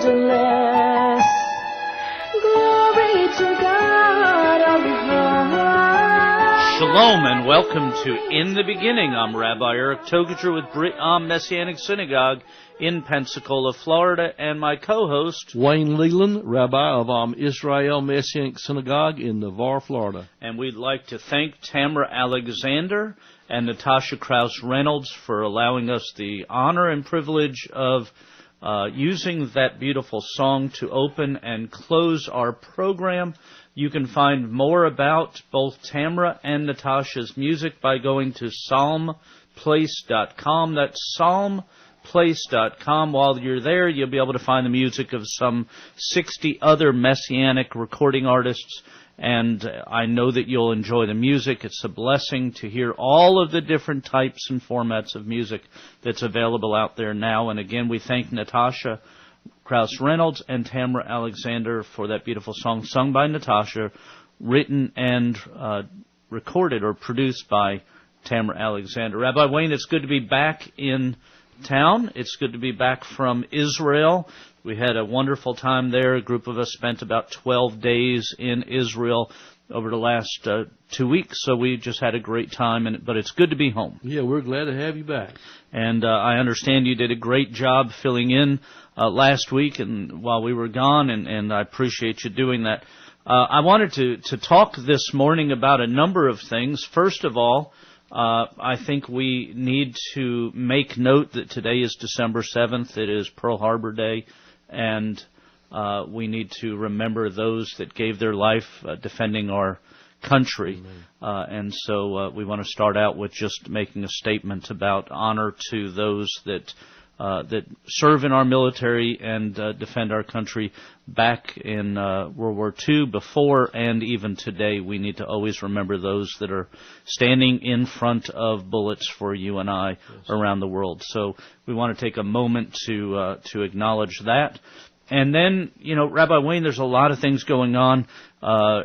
endless. Glory to God of heaven. Shalom and welcome to In the Beginning. I'm Rabbi Eric Tokajer with Brit Messianic Synagogue in Pensacola, Florida, and my co-host Wayne Leland, Rabbi of Israel Messianic Synagogue in Navarre, Florida. And we'd like to thank Tamara Alexander and Natasha Krause Reynolds for allowing us the honor and privilege of using that beautiful song to open and close our program. You can find more about both Tamara and Natasha's music by going to psalmplace.com. That's psalmplace.com. While you're there, you'll be able to find the music of some 60 other Messianic recording artists, and I know that you'll enjoy the music. It's a blessing to hear all of the different types and formats of music that's available out there now. And again, we thank Natasha Krause Reynolds and Tamara Alexander for that beautiful song sung by Natasha, written and recorded or produced by Tamara Alexander. Rabbi Wayne, it's good to be back in town. It's good to be back from Israel. We had a wonderful time there. A group of us spent about 12 days in Israel over the last 2 weeks, so we just had a great time, but it's good to be home. Yeah, we're glad to have you back. And I understand you did a great job filling in last week and while we were gone, and I appreciate you doing that. I wanted to talk this morning about a number of things. First of all, I think we need to make note that today is December 7th. It is Pearl Harbor Day, and we need to remember those that gave their life defending our country. And so we want to start out with just making a statement about honor to those that serve in our military and defend our country back in World War II, before, and even today. We need to always remember those that are standing in front of bullets for you and I around the world. So we want to take a moment to acknowledge that. And then, Rabbi Wayne, there's a lot of things going on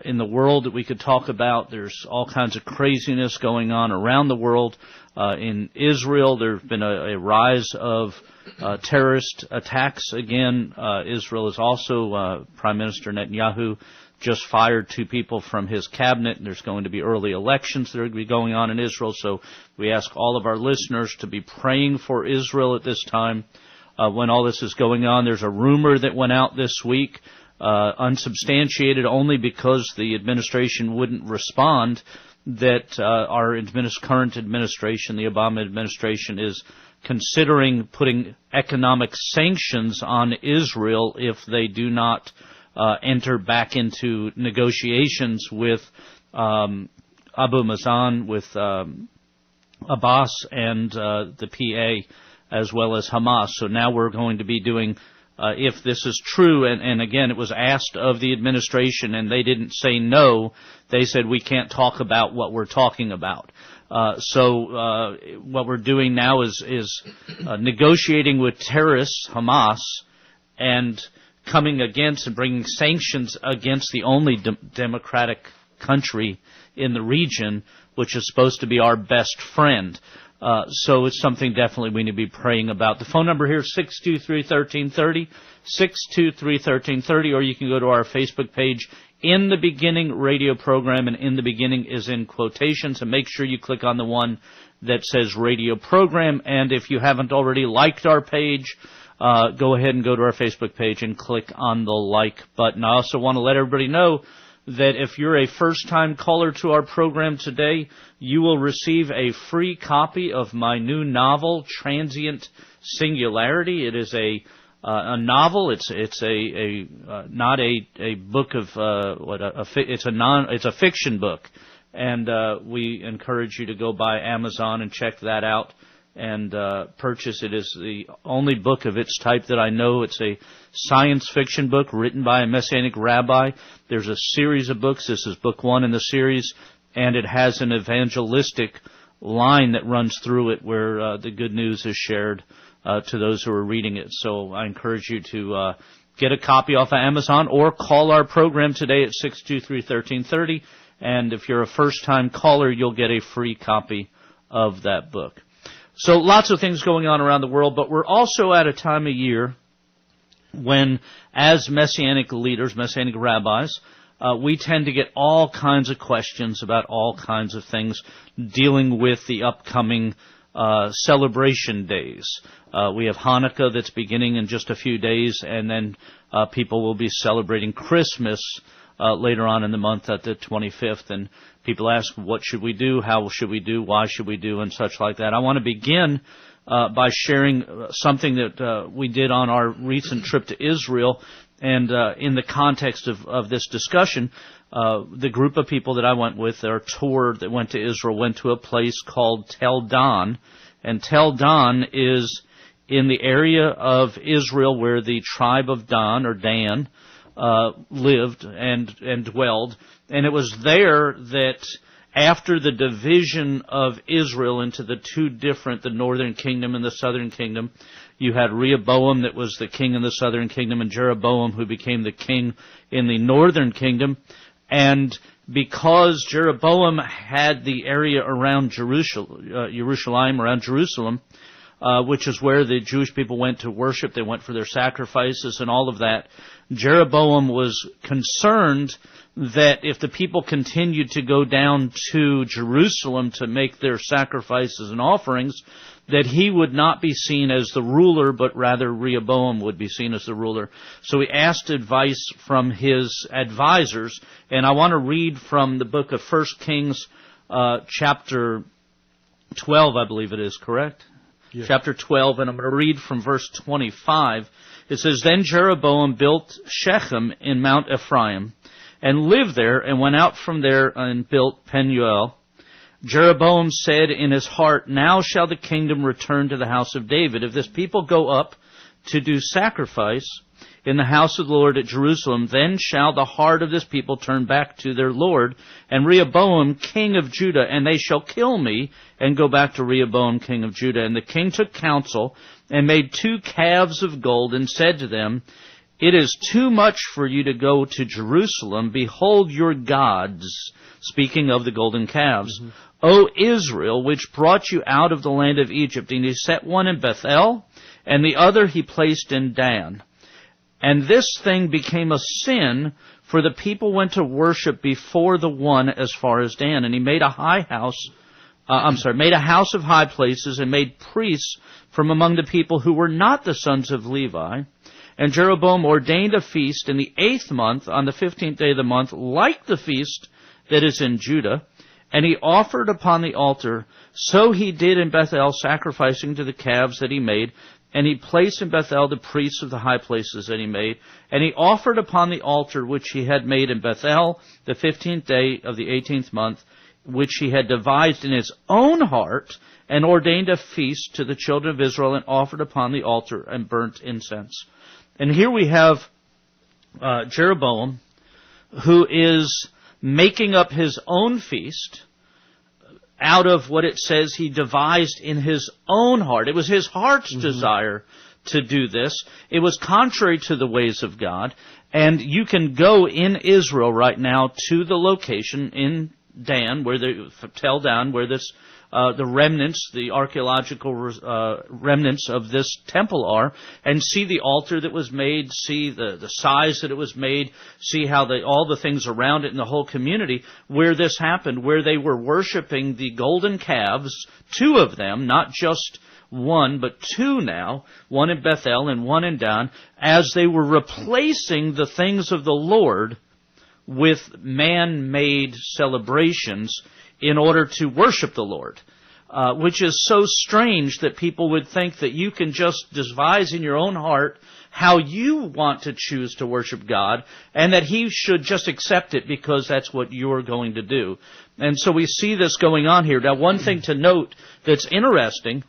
in the world that we could talk about. There's all kinds of craziness going on around the world. In Israel, there's been a rise of terrorist attacks again. Israel is also, Prime Minister Netanyahu just fired 2 people from his cabinet, and there's going to be early elections that are going to be going on in Israel. So we ask all of our listeners to be praying for Israel at this time. When all this is going on, there's a rumor that went out this week, unsubstantiated only because the administration wouldn't respond, that our current administration, the Obama administration, is considering putting economic sanctions on Israel if they do not enter back into negotiations with Abu Mazen, with Abbas and the PA, as well as Hamas. So now we're going to be doing, if this is true, and again, it was asked of the administration, and they didn't say no. They said, we can't talk about what we're talking about. So what we're doing now is negotiating with terrorists, Hamas, and coming against and bringing sanctions against the only democratic country in the region, which is supposed to be our best friend. So it's something definitely we need to be praying about. The phone number here is 623-1330, 623-1330, or you can go to our Facebook page, In the Beginning radio program, and In the Beginning is in quotations, and make sure you click on the one that says radio program. And if you haven't already liked our page, go ahead and go to our Facebook page and click on the like button. I also want to let everybody know that if you're a first-time caller to our program today, you will receive a free copy of my new novel, Transient Singularity. It is a novel. It's not a book of it's a fiction book, and we encourage you to go by Amazon and check that out and purchase it. It is the only book of its type that I know. It's a science fiction book written by a Messianic rabbi. There's a series of books. This is book 1 in the series, and it has an evangelistic line that runs through it where the good news is shared to those who are reading it. So I encourage you to get a copy off of Amazon or call our program today at 623-1330. And if you're a first-time caller, you'll get a free copy of that book. So lots of things going on around the world, but we're also at a time of year when, as Messianic leaders, Messianic rabbis, we tend to get all kinds of questions about all kinds of things dealing with the upcoming celebration days. We have Hanukkah that's beginning in just a few days, and then people will be celebrating Christmas later on in the month at the 25th. And people ask, what should we do? How should we do? Why should we do? And such like that. I want to begin by sharing something that we did on our recent trip to Israel. And in the context of this discussion, the group of people that I went with, our tour that went to Israel, went to a place called Tel Dan. And Tel Dan is in the area of Israel where the tribe of Dan, or Dan, lived and dwelled. And it was there that after the division of Israel into the two different, the northern kingdom and the southern kingdom, you had Rehoboam that was the king in the southern kingdom, and Jeroboam who became the king in the northern kingdom. And because Jeroboam had the area around Jerusalem, around Jerusalem, which is where the Jewish people went to worship, they went for their sacrifices and all of that, Jeroboam was concerned that if the people continued to go down to Jerusalem to make their sacrifices and offerings, that he would not be seen as the ruler, but rather Rehoboam would be seen as the ruler. So he asked advice from his advisors, and I want to read from the book of 1 Kings, chapter 12, I believe it is, correct? Yeah. Chapter 12, and I'm going to read from verse 25. It says, Then Jeroboam built Shechem in Mount Ephraim, and lived there, and went out from there and built Penuel. Jeroboam said in his heart, Now shall the kingdom return to the house of David. If this people go up to do sacrifice in the house of the Lord at Jerusalem, then shall the heart of this people turn back to their Lord, and Rehoboam king of Judah, and they shall kill me, and go back to Rehoboam king of Judah. And the king took counsel, and made 2 calves of gold, and said to them, It is too much for you to go to Jerusalem. Behold your gods, speaking of the golden calves, O Israel, which brought you out of the land of Egypt. And he set one in Bethel, and the other he placed in Dan. And this thing became a sin, for the people went to worship before the one as far as Dan. And he made a house of high places, and made priests from among the people who were not the sons of Levi. And Jeroboam ordained a feast in the 8th month, on the 15th day of the month, like the feast that is in Judah. And he offered upon the altar. So he did in Bethel, sacrificing to the calves that he made. And he placed in Bethel the priests of the high places that he made. And he offered upon the altar which he had made in Bethel, the 15th day of the 18th month, which he had devised in his own heart, and ordained a feast to the children of Israel, and offered upon the altar and burnt incense. And here we have Jeroboam, who is making up his own feast out of what it says he devised in his own heart. It was his heart's desire to do this. It was contrary to the ways of God. And you can go in Israel right now to the location in Dan, where Tel Dan, where this the remnants, the archaeological remnants of this temple are, and see the altar that was made, see the size that it was made, see how all the things around it in the whole community, where this happened, where they were worshiping the golden calves, 2 of them, not just one, but 2 now, one in Bethel and one in Dan, as they were replacing the things of the Lord with man-made celebrations in order to worship the Lord, which is so strange that people would think that you can just devise in your own heart how you want to choose to worship God, and that He should just accept it because that's what you're going to do. And so we see this going on here. Now, one thing to note that's interesting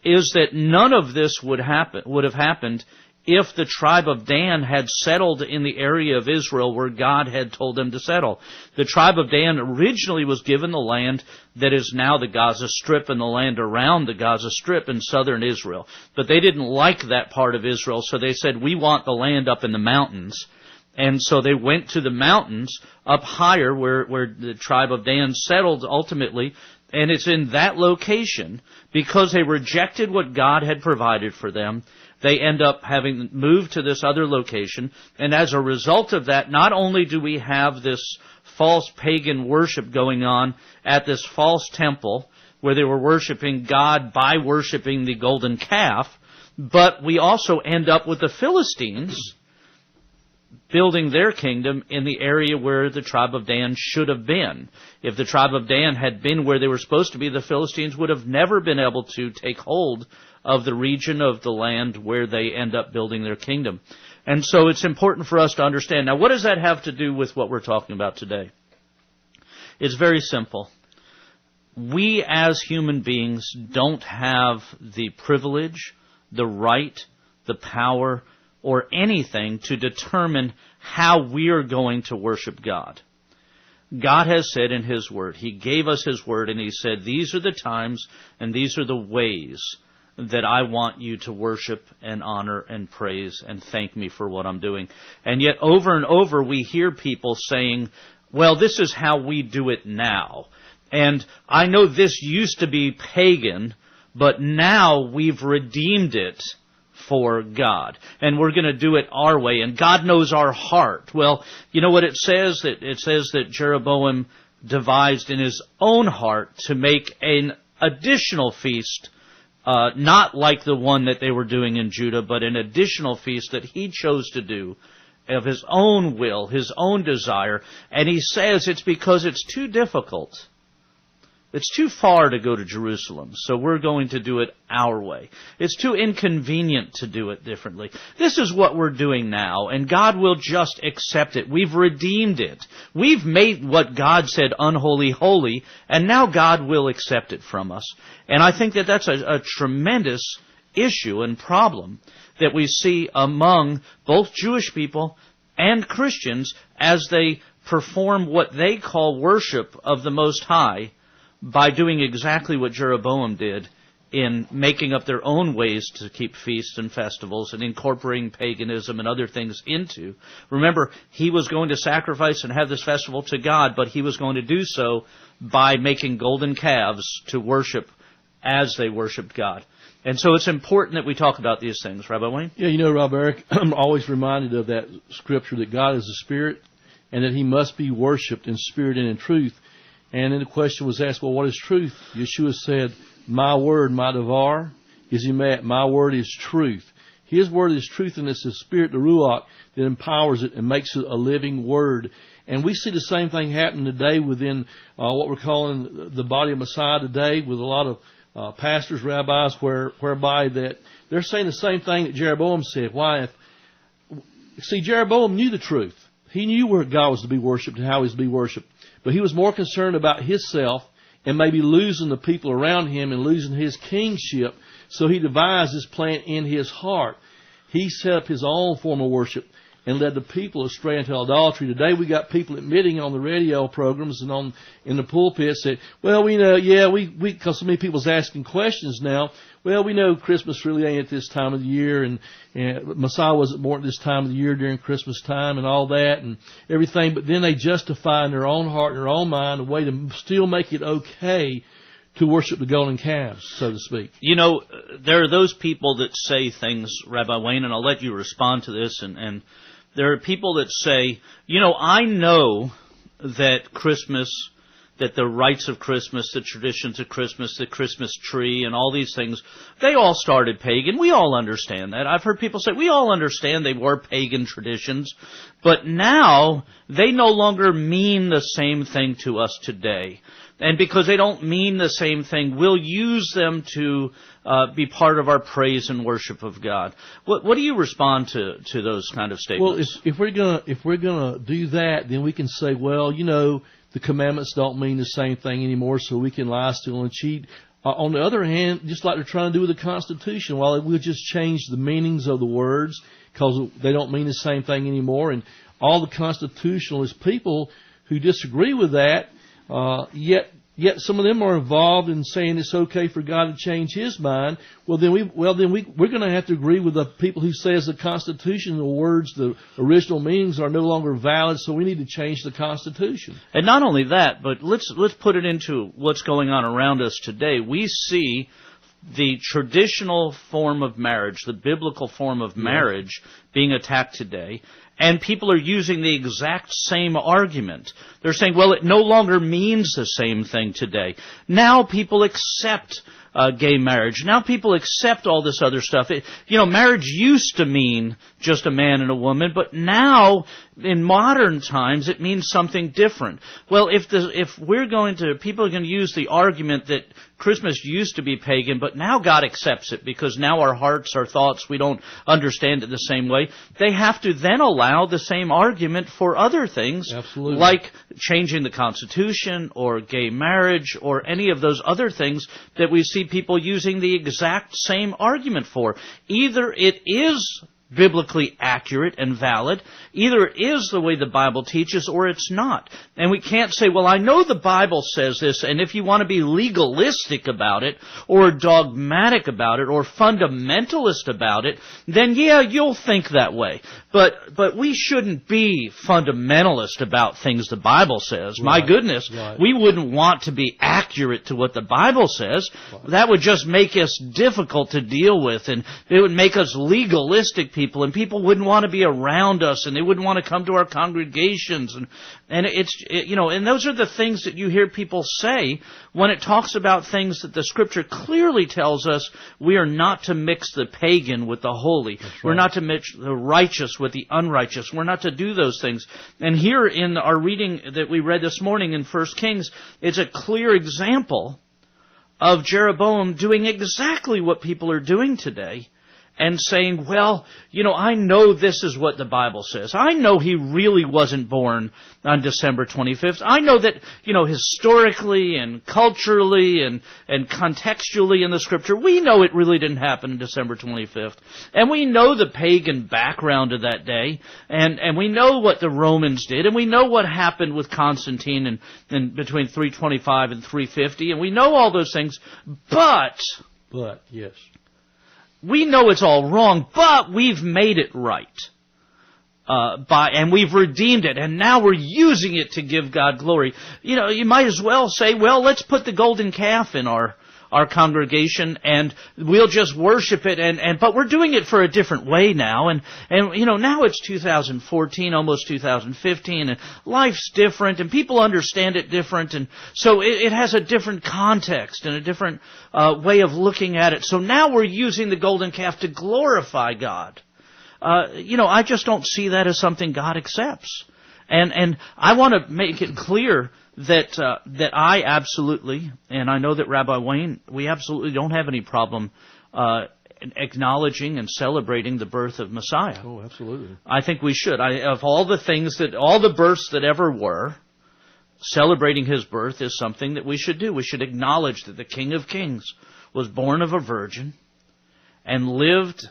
is that none of this would have happened if the tribe of Dan had settled in the area of Israel where God had told them to settle. The tribe of Dan originally was given the land that is now the Gaza Strip and the land around the Gaza Strip in southern Israel. But they didn't like that part of Israel, so they said, we want the land up in the mountains. And so they went to the mountains up higher where the tribe of Dan settled ultimately. And it's in that location, because they rejected what God had provided for them, they end up having moved to this other location. And as a result of that, not only do we have this false pagan worship going on at this false temple where they were worshiping God by worshiping the golden calf, but we also end up with the Philistines building their kingdom in the area where the tribe of Dan should have been. If the tribe of Dan had been where they were supposed to be, the Philistines would have never been able to take hold of the region of the land where they end up building their kingdom. And so it's important for us to understand. Now, what does that have to do with what we're talking about today? It's very simple. We as human beings don't have the privilege, the right, the power, or anything to determine how we are going to worship God. God has said in His Word, He gave us His Word, and He said, these are the times and these are the ways that I want you to worship and honor and praise and thank me for what I'm doing. And yet over and over we hear people saying, well, this is how we do it now. And I know this used to be pagan, but now we've redeemed it for God. And we're going to do it our way. And God knows our heart. Well, you know what it says? It says that Jeroboam devised in his own heart to make an additional feast, not like the one that they were doing in Judah, but an additional feast that he chose to do of his own will, his own desire. And he says it's because it's too difficult. It's too far to go to Jerusalem, so we're going to do it our way. It's too inconvenient to do it differently. This is what we're doing now, and God will just accept it. We've redeemed it. We've made what God said unholy holy, and now God will accept it from us. And I think that that's a tremendous issue and problem that we see among both Jewish people and Christians as they perform what they call worship of the Most High, by doing exactly what Jeroboam did in making up their own ways to keep feasts and festivals and incorporating paganism and other things into. Remember, he was going to sacrifice and have this festival to God, but he was going to do so by making golden calves to worship as they worshiped God. And so it's important that we talk about these things. Rabbi Wayne? Yeah, you know, Rob Eric, I'm always reminded of that scripture that God is a spirit and that He must be worshipped in spirit and in truth. And then the question was asked, well, what is truth? Yeshua said, my word, my devar, is emet. My word is truth. His word is truth, and it's the spirit, the ruach, that empowers it and makes it a living word. And we see the same thing happening today within what we're calling the body of Messiah today, with a lot of pastors, rabbis, whereby that they're saying the same thing that Jeroboam said. Why? See, Jeroboam knew the truth. He knew where God was to be worshipped and how He was to be worshipped. But he was more concerned about himself and maybe losing the people around him and losing his kingship. So he devised this plan in his heart. He set up his own form of worship and led the people astray into idolatry. Today we got people admitting on the radio programs and in the pulpits that, well, we know, because so many people's asking questions now. Well, we know Christmas really ain't at this time of the year, and Messiah wasn't born at this time of the year during Christmas time and all that and everything. But then they justify in their own heart and their own mind a way to still make it okay to worship the golden calves, so to speak. You know, there are those people that say things, Rabbi Wayne, and I'll let you respond to this, and there are people that say, you know, I know that Christmas, that the rites of Christmas, the traditions of Christmas, the Christmas tree, and all these things, they all started pagan. We all understand that. I've heard people say, we all understand they were pagan traditions, but now they no longer mean the same thing to us today. And because they don't mean the same thing, we'll use them to be part of our praise and worship of God. What do you respond to those kind of statements? Well, if we're gonna do that, then we can say, well, you know, the commandments don't mean the same thing anymore, so we can lie, steal, and cheat. On the other hand, just like they're trying to do with the Constitution, while we'll just change the meanings of the words because they don't mean the same thing anymore, and all the constitutionalist people who disagree with that, yet some of them are involved in saying it's okay for God to change His mind. We're going to have to agree with the people who says the Constitution, the words, the original meanings are no longer valid, so we need to change the Constitution. And not only that, but let's put it into what's going on around us today. We see the traditional form of marriage, the biblical form of marriage, being attacked today, and people are using the exact same argument. They're saying, well, it no longer means the same thing today. Now people accept gay marriage. Now people accept all this other stuff. Marriage used to mean just a man and a woman, but now, in modern times, it means something different. Well, if people are going to use the argument that Christmas used to be pagan, but now God accepts it because now our hearts, our thoughts, we don't understand it the same way, they have to then allow the same argument for other things. Absolutely. Like changing the Constitution or gay marriage or any of those other things that we see people using the exact same argument for. Either it is biblically accurate and valid, either it is the way the Bible teaches or it's not. And we can't say, well, I know the Bible says this, and if you want to be legalistic about it, or dogmatic about it, or fundamentalist about it, then yeah, you'll think that way. But we shouldn't be fundamentalist about things the Bible says. Right. My goodness, Right. We wouldn't want to be accurate to what the Bible says. Right. That would just make us difficult to deal with, and it would make us legalistic people, and people wouldn't want to be around us, and they wouldn't want to come to our congregations, and those are the things that you hear people say when it talks about things that the Scripture clearly tells us we are not to mix the pagan with the holy. That's right. We're not to mix the righteous with the unrighteous. We're not to do those things. And here in our reading that we read this morning in 1 Kings, it's a clear example of Jeroboam doing exactly what people are doing today, and saying, well, I know this is what the Bible says. I know he really wasn't born on December 25th. I know that, historically and culturally and contextually in the Scripture, we know it really didn't happen on December 25th. And we know the pagan background of that day, and we know what the Romans did, and we know what happened with Constantine in between 325 and 350, and we know all those things, but, yes. We know it's all wrong, but we've made it right. And we've redeemed it, and now we're using it to give God glory. You might as well say, well, let's put the golden calf in our congregation, and we'll just worship it, but we're doing it for a different way now, and now it's 2014, almost 2015, and life's different, and people understand it different, and so it has a different context and a different way of looking at it. So now we're using the golden calf to glorify God. I just don't see that as something God accepts. And I want to make it clear that I absolutely, and I know that Rabbi Wayne, we absolutely don't have any problem acknowledging and celebrating the birth of Messiah. Oh, absolutely. I think we should. Of all the births that ever were, celebrating his birth is something that we should do. We should acknowledge that the King of Kings was born of a virgin and lived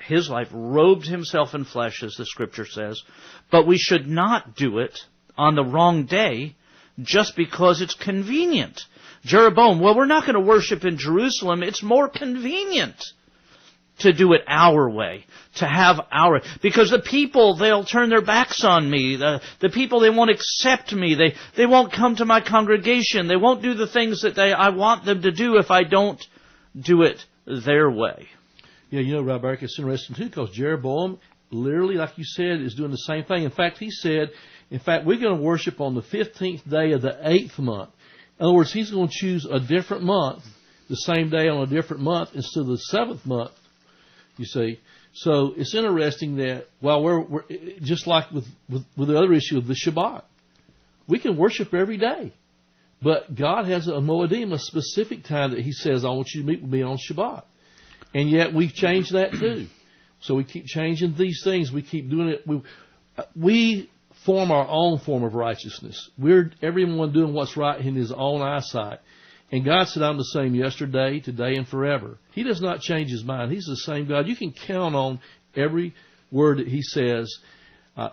his life, robed himself in flesh, as the Scripture says. But we should not do it on the wrong day just because it's convenient. Jeroboam, well, we're not going to worship in Jerusalem. It's more convenient to do it our way, to have our... Because the people, they'll turn their backs on me. The people, they won't accept me. They won't come to my congregation. They won't do the things that I want them to do if I don't do it their way. Yeah, Rabbi Eric, it's interesting too, because Jeroboam, literally, like you said, is doing the same thing. In fact, he said, we're going to worship on the 15th day of the 8th month. In other words, he's going to choose a different month, the same day on a different month instead of the 7th month, you see. So it's interesting that while we're just like with the other issue of the Shabbat, we can worship every day. But God has a Moedim, a specific time that he says, I want you to meet with me on Shabbat. And yet we've changed that too. So we keep changing these things. We keep doing it. We form our own form of righteousness. We're everyone doing what's right in his own eyesight. And God said, I'm the same yesterday, today, and forever. He does not change his mind. He's the same God. You can count on every word that he says.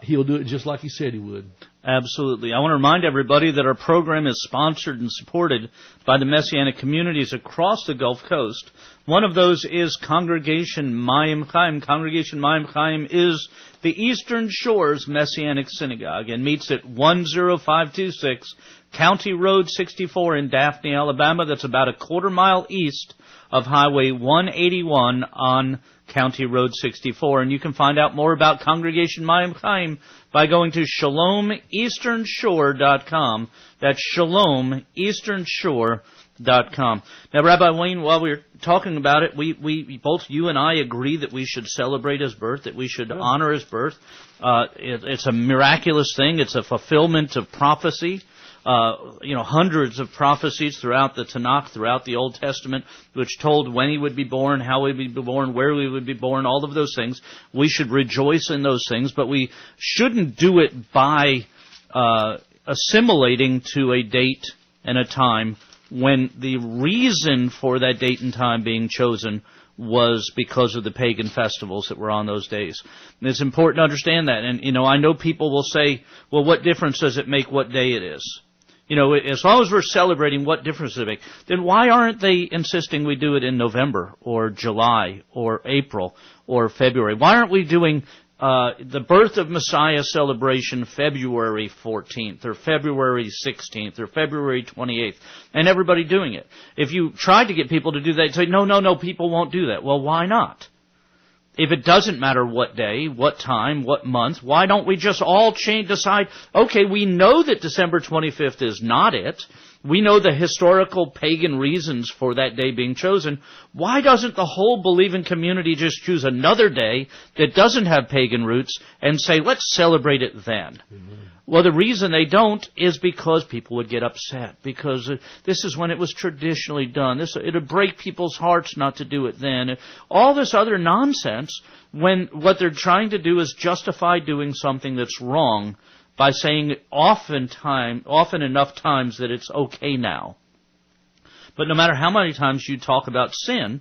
He'll do it just like he said he would. Absolutely. I want to remind everybody that our program is sponsored and supported by the Messianic communities across the Gulf Coast. One of those is Congregation Mayim Chaim. Congregation Mayim Chaim is the Eastern Shore's Messianic Synagogue and meets at 10526 County Road 64 in Daphne, Alabama. That's about a quarter-mile east of Highway 181 on County Road 64. And you can find out more about Congregation Mayim Chaim by going to ShalomEasternShore.com. That's ShalomEasternShore.com. Now, Rabbi Wayne, while we're talking about it, we both you and I agree that we should celebrate his birth, that we should honor his birth. It's a miraculous thing. It's a fulfillment of prophecy. Hundreds of prophecies throughout the Tanakh, throughout the Old Testament, which told when he would be born, how he would be born, where he would be born, all of those things. We should rejoice in those things, but we shouldn't do it by assimilating to a date and a time when the reason for that date and time being chosen was because of the pagan festivals that were on those days. And it's important to understand that. And, I know people will say, well, what difference does it make what day it is? As long as we're celebrating, what difference does it make? Then why aren't they insisting we do it in November or July or April or February? Why aren't we doing the birth of Messiah celebration February 14th or February 16th or February 28th, and everybody doing it? If you tried to get people to do that, say, no, people won't do that. Well, why not? If it doesn't matter what day, what time, what month, why don't we just all decide, okay, we know that December 25th is not it. We know the historical pagan reasons for that day being chosen. Why doesn't the whole believing community just choose another day that doesn't have pagan roots and say, let's celebrate it then? Mm-hmm. Well, the reason they don't is because people would get upset, because this is when it was traditionally done. It would break people's hearts not to do it then. All this other nonsense, when what they're trying to do is justify doing something that's wrong by saying often enough times that it's okay now. But no matter how many times you talk about sin,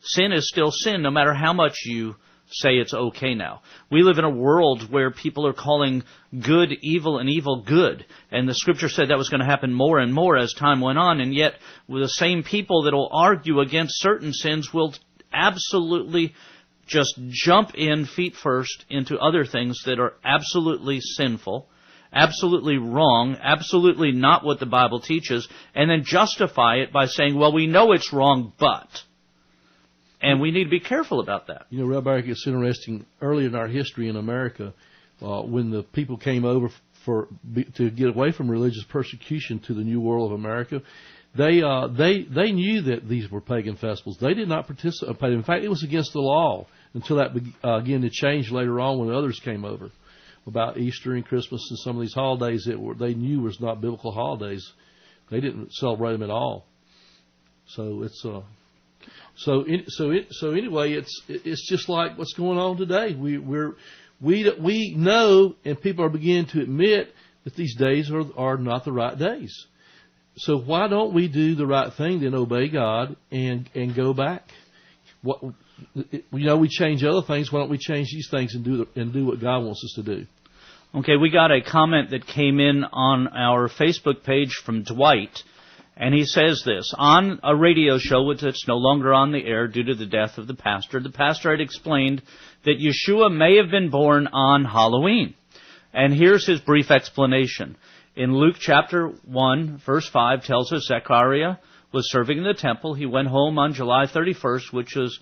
sin is still sin, no matter how much you say it's okay now. We live in a world where people are calling good evil and evil good. And the Scripture said that was going to happen more and more as time went on. And yet, with the same people that will argue against certain sins will absolutely just jump in feet first into other things that are absolutely sinful, absolutely wrong, absolutely not what the Bible teaches, and then justify it by saying, well, we know it's wrong, but. And we need to be careful about that. Rabbi, it's interesting. Early in our history in America, when the people came over to get away from religious persecution to the New World of America, they knew that these were pagan festivals. They did not participate. In fact, it was against the law until that began to change later on when others came over. About Easter and Christmas and some of these holidays that they knew was not biblical holidays. They didn't celebrate them at all. So it's anyway, it's just like what's going on today. We know, and people are beginning to admit that these days are not the right days. So why don't we do the right thing then, obey God and go back? We change other things. Why don't we change these things and do what God wants us to do? Okay, we got a comment that came in on our Facebook page from Dwight, and he says this: on a radio show that's no longer on the air due to the death of the pastor had explained that Yeshua may have been born on Halloween. And here's his brief explanation. In Luke chapter 1, verse 5 tells us Zechariah was serving in the temple. He went home on July 31st, which was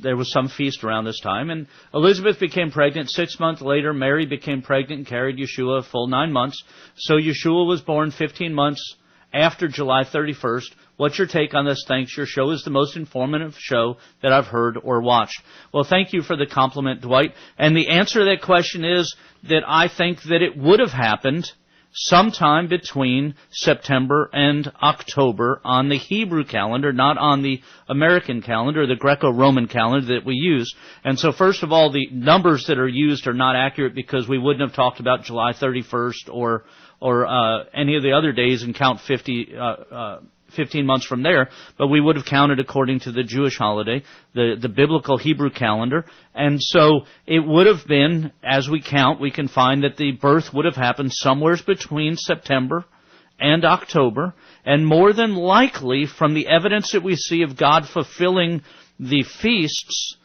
there was some feast around this time, and Elizabeth became pregnant. 6 months later, Mary became pregnant and carried Yeshua a full 9 months. So Yeshua was born 15 months after July 31st. What's your take on this? Thanks. Your show is the most informative show that I've heard or watched. Well, thank you for the compliment, Dwight. And the answer to that question is that I think that it would have happened sometime between September and October on the Hebrew calendar, not on the American calendar, the Greco-Roman calendar that we use. And so first of all, the numbers that are used are not accurate because we wouldn't have talked about July 31st or any of the other days and count 15 months from there, but we would have counted according to the Jewish holiday, the biblical Hebrew calendar. And so it would have been, as we count, we can find that the birth would have happened somewhere between September and October, and more than likely, from the evidence that we see of God fulfilling the feasts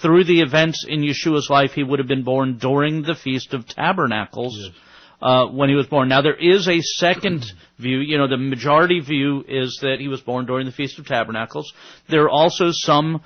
through the events in Yeshua's life, he would have been born during the Feast of Tabernacles. Yes. When he was born. Now, there is a second view. The majority view is that he was born during the Feast of Tabernacles. There are also some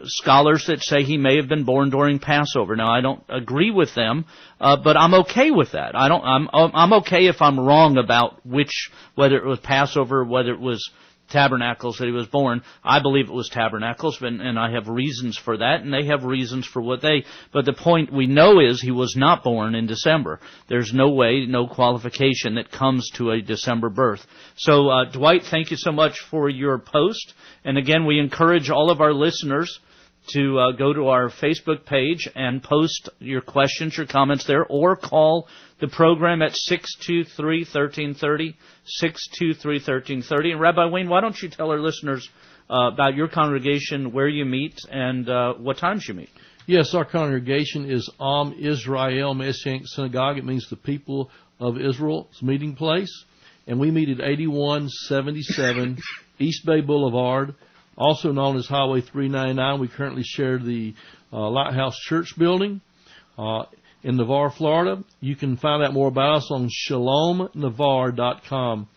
scholars that say he may have been born during Passover. Now, I don't agree with them, but I'm okay with that. I'm okay if I'm wrong about whether it was Passover or whether it was Tabernacles that he was born. I believe it was Tabernacles, and I have reasons for that, and they have reasons for but the point we know is he was not born in December. There's no way, no qualification that comes to a December birth. So, Dwight, thank you so much for your post, and again, we encourage all of our listeners to go to our Facebook page and post your questions, your comments there, or call the program at 623-1330, 623-1330. And Rabbi Wayne, why don't you tell our listeners about your congregation, where you meet, and what times you meet? Yes, our congregation is Am Israel Messianic Synagogue. It means the people of Israel's meeting place. And we meet at 8177 East Bay Boulevard, also known as Highway 399. We currently share the Lighthouse Church building in Navarre, Florida. You can find out more about us on shalomnavarre.com.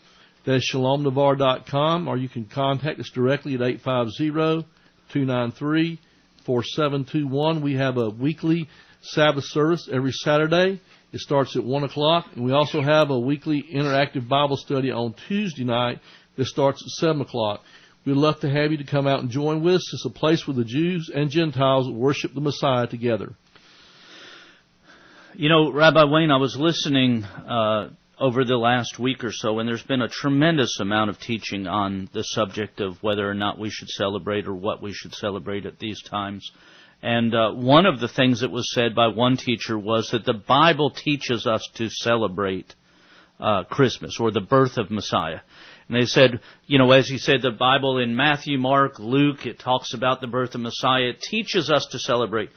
That's shalomnavarre.com, or you can contact us directly at 850-293-4721. We have a weekly Sabbath service every Saturday. It starts at 1 o'clock, and we also have a weekly interactive Bible study on Tuesday night that starts at 7 o'clock. We'd love to have you to come out and join with us. It's a place where the Jews and Gentiles worship the Messiah together. Rabbi Wayne, I was listening over the last week or so, and there's been a tremendous amount of teaching on the subject of whether or not we should celebrate or what we should celebrate at these times. And one of the things that was said by one teacher was that the Bible teaches us to celebrate Christmas, or the birth of Messiah. And they said, as he said, the Bible in Matthew, Mark, Luke, it talks about the birth of Messiah. It teaches us to celebrate.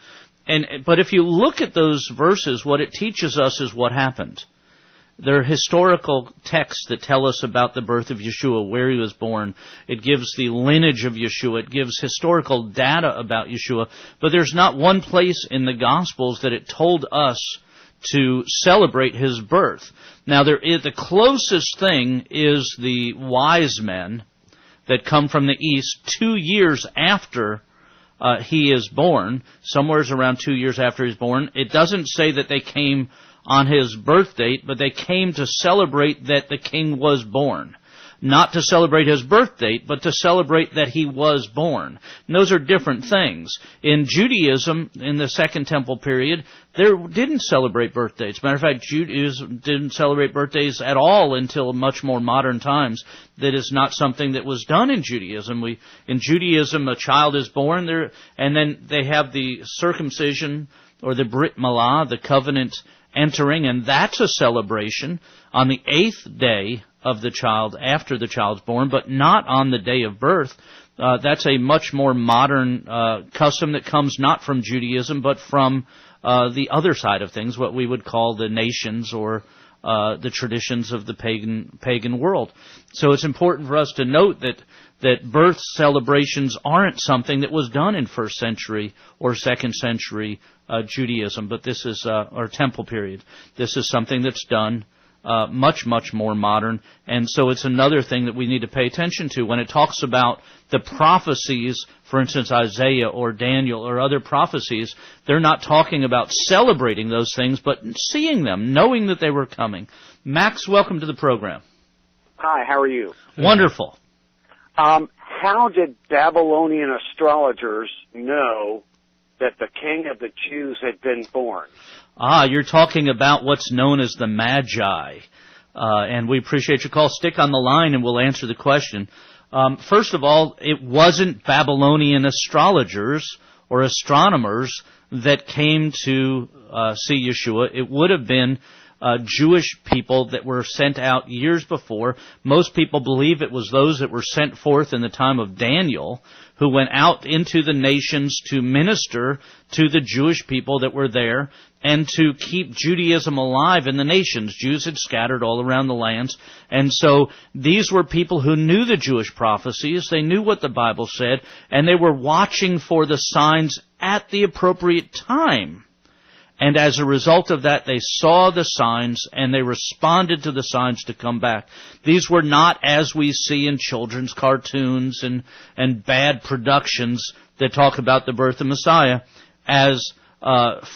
But if you look at those verses, what it teaches us is what happened. There are historical texts that tell us about the birth of Yeshua, where he was born. It gives the lineage of Yeshua. It gives historical data about Yeshua. But there's not one place in the Gospels that it told us to celebrate his birth. Now, the closest thing is the wise men that come from the east 2 years after he is born, somewhere around 2 years after he's born. It doesn't say that they came on his birth date, but they came to celebrate that the king was born. Not to celebrate his birth date, but to celebrate that he was born. And those are different things. In Judaism, in the Second Temple period, they didn't celebrate birthdays. Matter of fact, Judaism didn't celebrate birthdays at all until much more modern times. That is not something that was done in Judaism. In Judaism, a child is born there, and then they have the circumcision, or the Brit Milah, the covenant entering, and that's a celebration on the 8th day of the child after the child's born, but not on the day of birth. That's a much more modern custom that comes not from Judaism, but from the other side of things, what we would call the nations or the traditions of the pagan world. So it's important for us to note that birth celebrations aren't something that was done in 1st century or 2nd century Judaism, but this is or temple period. This is something that's done much, much more modern. And so it's another thing that we need to pay attention to. When it talks about the prophecies, for instance, Isaiah or Daniel or other prophecies, they're not talking about celebrating those things, but seeing them, knowing that they were coming. Max, welcome to the program. Hi, how are you? Wonderful. How did Babylonian astrologers know that the king of the Jews had been born? You're talking about what's known as the Magi. And we appreciate your call. Stick on the line and we'll answer the question. First of all, it wasn't Babylonian astrologers or astronomers that came to see Yeshua. It would have been Jewish people that were sent out years before. Most people believe it was those that were sent forth in the time of Daniel, who went out into the nations to minister to the Jewish people that were there and to keep Judaism alive in the nations. Jews had scattered all around the lands, and so these were people who knew the Jewish prophecies, they knew what the Bible said, and they were watching for the signs at the appropriate time. And as a result of that, they saw the signs and they responded to the signs to come back. These were not as we see in children's cartoons and bad productions that talk about the birth of Messiah, as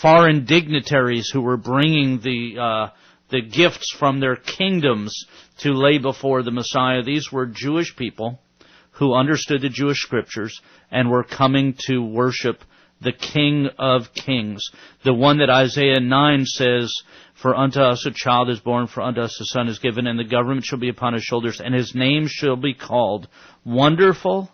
foreign dignitaries who were bringing the gifts from their kingdoms to lay before the Messiah. These were Jewish people who understood the Jewish scriptures and were coming to worship the King of Kings, the one that Isaiah 9 says, "For unto us a child is born, for unto us a son is given, and the government shall be upon his shoulders, and his name shall be called Wonderful,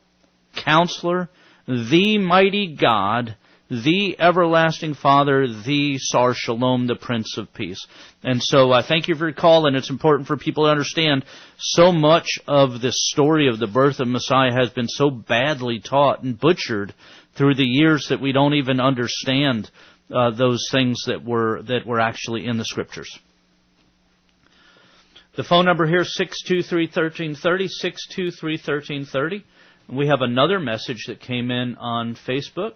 Counselor, the Mighty God, the Everlasting Father, the Sar Shalom, the Prince of Peace." And so I thank you for your call, and it's important for people to understand so much of the story of the birth of Messiah has been so badly taught and butchered through the years that we don't even understand those things that were actually in the Scriptures. The phone number here is 623-1330, 623-1330. We have another message that came in on Facebook.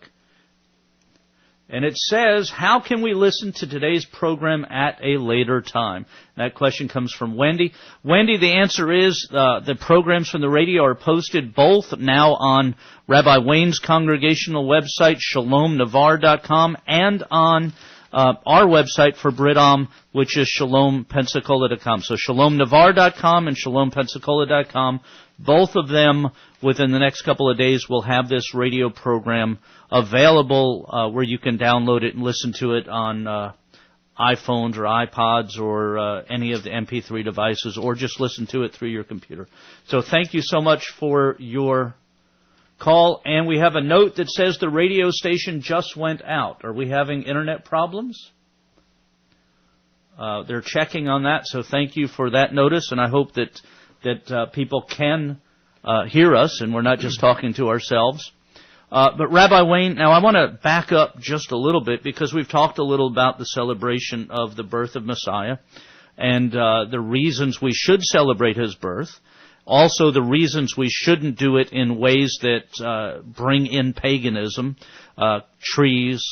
And it says, how can we listen to today's program at a later time? That question comes from Wendy. Wendy, the answer is the programs from the radio are posted both now on Rabbi Wayne's congregational website, shalomnavar.com, and on our website for Brit-Am, which is shalompensacola.com. So shalomnavar.com and shalompensacola.com. Both of them, within the next couple of days, will have this radio program available where you can download it and listen to it on iPhones or iPods or any of the MP3 devices, or just listen to it through your computer. So thank you so much for your call. And we have a note that says the radio station just went out. Are we having internet problems? They're checking on that, so thank you for that notice, and I hope that people can hear us and we're not just talking to ourselves. But Rabbi Wayne, now I want to back up just a little bit because we've talked a little about the celebration of the birth of Messiah and the reasons we should celebrate his birth. Also the reasons we shouldn't do it in ways that bring in paganism, trees,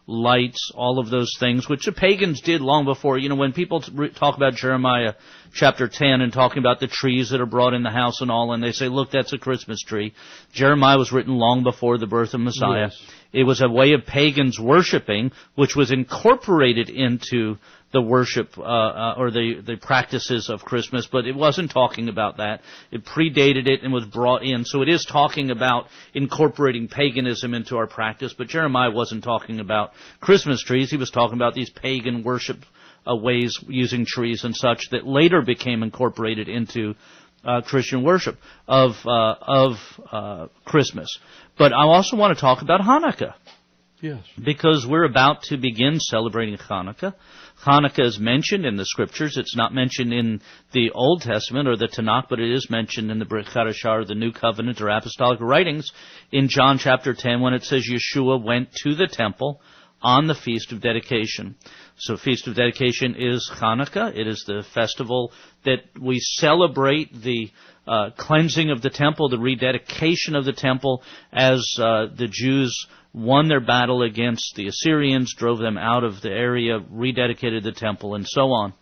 lights, all of those things, which the pagans did long before. You know, when people talk about Jeremiah chapter 10 and talking about the trees that are brought in the house and all, and they say, look, that's a Christmas tree. Jeremiah was written long before the birth of Messiah. Yes. It was a way of pagans worshiping, which was incorporated into the worship or the practices of Christmas, but it wasn't talking about that. It predated it and was brought in. So it is talking about incorporating paganism into our practice, but Jeremiah wasn't talking about Christmas trees. He was talking about these pagan worship ways using trees and such that later became incorporated into Christian worship of Christmas. But I also want to talk about Hanukkah. Yes. Because we're about to begin celebrating Hanukkah. Hanukkah is mentioned in the Scriptures. It's not mentioned in the Old Testament or the Tanakh, but it is mentioned in the Brit Chadashah, or the New Covenant or Apostolic writings in John chapter 10 when it says Yeshua went to the temple on the Feast of Dedication. So Feast of Dedication is Hanukkah. It is the festival that we celebrate the cleansing of the temple, the rededication of the temple as the Jews won their battle against the Assyrians, drove them out of the area, rededicated the temple, and so on.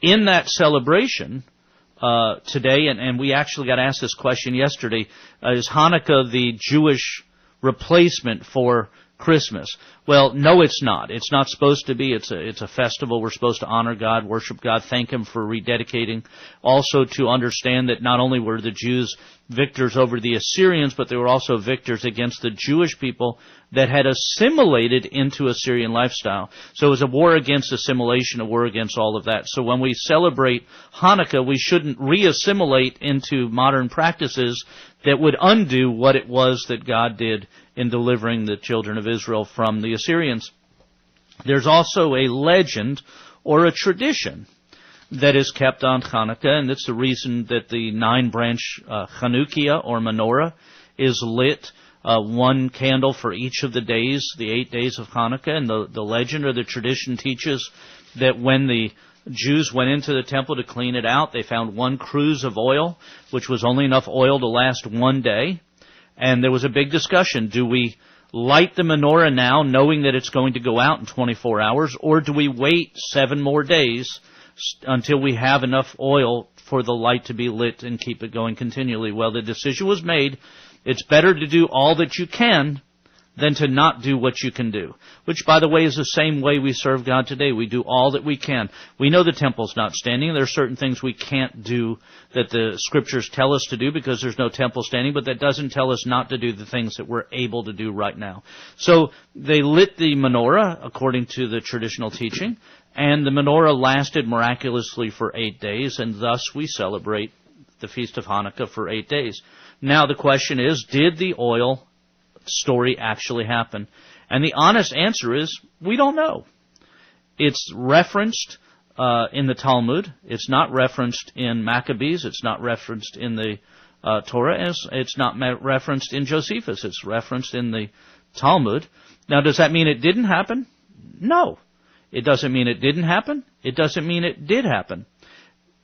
In that celebration today, and we actually got asked this question yesterday, is Hanukkah the Jewish replacement for Christmas? Well, no, it's not. It's not supposed to be. It's a festival. We're supposed to honor God, worship God, thank Him for rededicating. Also to understand that not only were the Jews victors over the Assyrians, but they were also victors against the Jewish people that had assimilated into Assyrian lifestyle. So it was a war against assimilation, a war against all of that. So when we celebrate Hanukkah, we shouldn't re-assimilate into modern practices that would undo what it was that God did in delivering the children of Israel from the Assyrians. There's also a legend or a tradition that is kept on Hanukkah, and it's the reason that the 9-branch Chanukiah or menorah is lit, one candle for each of the days, the 8 days of Hanukkah. And the legend or the tradition teaches that when the Jews went into the temple to clean it out, they found one cruse of oil, which was only enough oil to last one day. And there was a big discussion. Do we light the menorah now, knowing that it's going to go out in 24 hours, or do we wait 7 more days until we have enough oil for the light to be lit and keep it going continually? Well, the decision was made. It's better to do all that you can than to not do what you can do, which, by the way, is the same way we serve God today. We do all that we can. We know the temple's not standing. There are certain things we can't do that the Scriptures tell us to do because there's no temple standing, but that doesn't tell us not to do the things that we're able to do right now. So they lit the menorah, according to the traditional teaching, and the menorah lasted miraculously for 8 days, and thus we celebrate the Feast of Hanukkah for 8 days. Now the question is, did the oil story actually happen? And the honest answer is, we don't know. It's referenced in the Talmud. It's not referenced in Maccabees. It's not referenced in the Torah. It's not referenced in Josephus. It's referenced in the Talmud. Now, does that mean it didn't happen? No. It doesn't mean it didn't happen. It doesn't mean it did happen.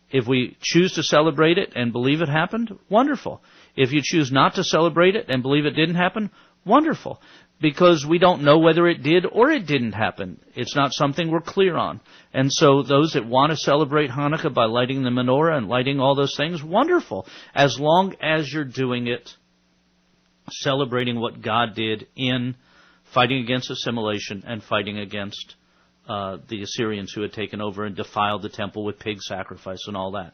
If we choose to celebrate it and believe it happened, wonderful. If you choose not to celebrate it and believe it didn't happen, wonderful. Because we don't know whether it did or it didn't happen. It's not something we're clear on. And so those that want to celebrate Hanukkah by lighting the menorah and lighting all those things, wonderful. As long as you're doing it, celebrating what God did in fighting against assimilation and fighting against the Assyrians who had taken over and defiled the temple with pig sacrifice and all that.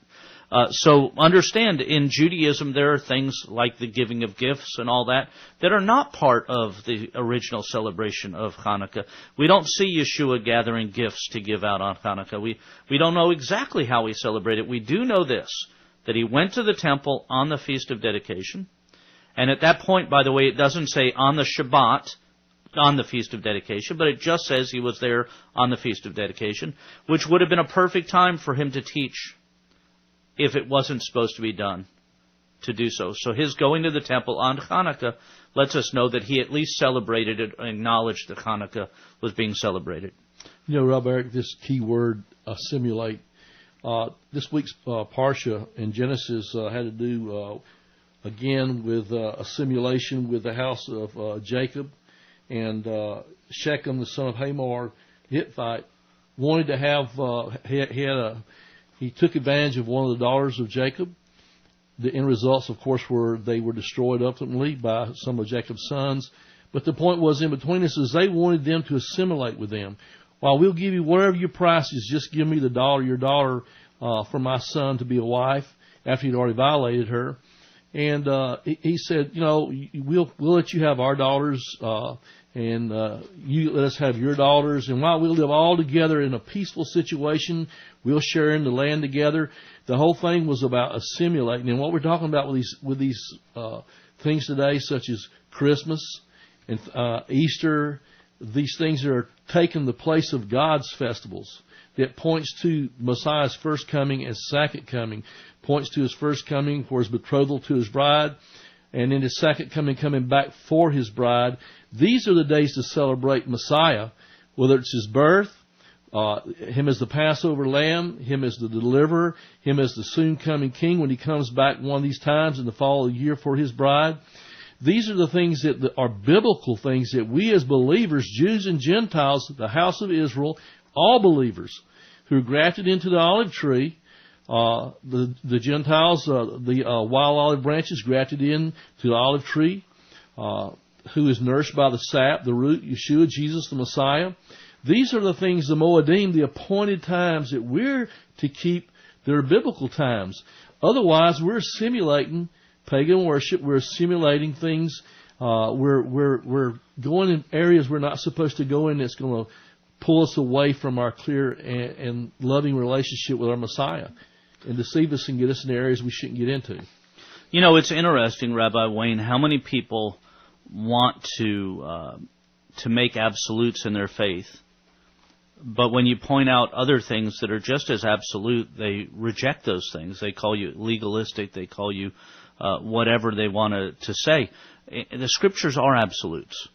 So understand, in Judaism there are things like the giving of gifts and all that are not part of the original celebration of Hanukkah. We don't see Yeshua gathering gifts to give out on Hanukkah. We don't know exactly how he celebrated it. We do know this, that he went to the temple on the Feast of Dedication. And at that point, by the way, it doesn't say on the Shabbat, on the Feast of Dedication, but it just says he was there on the Feast of Dedication, which would have been a perfect time for him to teach if it wasn't supposed to be done to do so. So his going to the temple on Hanukkah lets us know that he at least celebrated it and acknowledged that Hanukkah was being celebrated. You know, Rob Eric, this key word, assimilate. This week's Parsha in Genesis had to do, again, with assimilation with the house of Jacob. And Shechem, the son of Hamor, Hittite, wanted to have, he took advantage of one of the daughters of Jacob. The end results, of course, were they were destroyed ultimately by some of Jacob's sons. But the point was, in between this, is they wanted them to assimilate with them. While we'll give you whatever your price is, just give me your daughter, for my son to be a wife, after he'd already violated her. And he said, you know, we'll let you have our daughters, and you let us have your daughters. And while we live all together in a peaceful situation, we'll share in the land together. The whole thing was about assimilating. And what we're talking about with these things today, such as Christmas and Easter, these things that are taking the place of God's festivals, that points to Messiah's first coming and second coming, points to his first coming for his betrothal to his bride, and in his second coming back for his bride. These are the days to celebrate Messiah, whether it's his birth, him as the Passover lamb, him as the deliverer, him as the soon coming king when he comes back one of these times in the fall of the year for his bride. These are the things that are biblical things that we as believers, Jews and Gentiles, the house of Israel, all believers who are grafted into the olive tree, the Gentiles, the wild olive branches grafted in to the olive tree, who is nourished by the sap, the root, Yeshua, Jesus, the Messiah. These are the things, the Moedim, the appointed times that we're to keep. They're biblical times. Otherwise, we're simulating pagan worship. We're simulating things. We're going in areas we're not supposed to go in. That's going to pull us away from our clear and loving relationship with our Messiah, and deceive us and get us in areas we shouldn't get into. You know, it's interesting, Rabbi Wayne, how many people want to make absolutes in their faith But when you point out other things that are just as absolute, they reject those things. They call you legalistic. They call you whatever they want to say. The Scriptures are absolutes.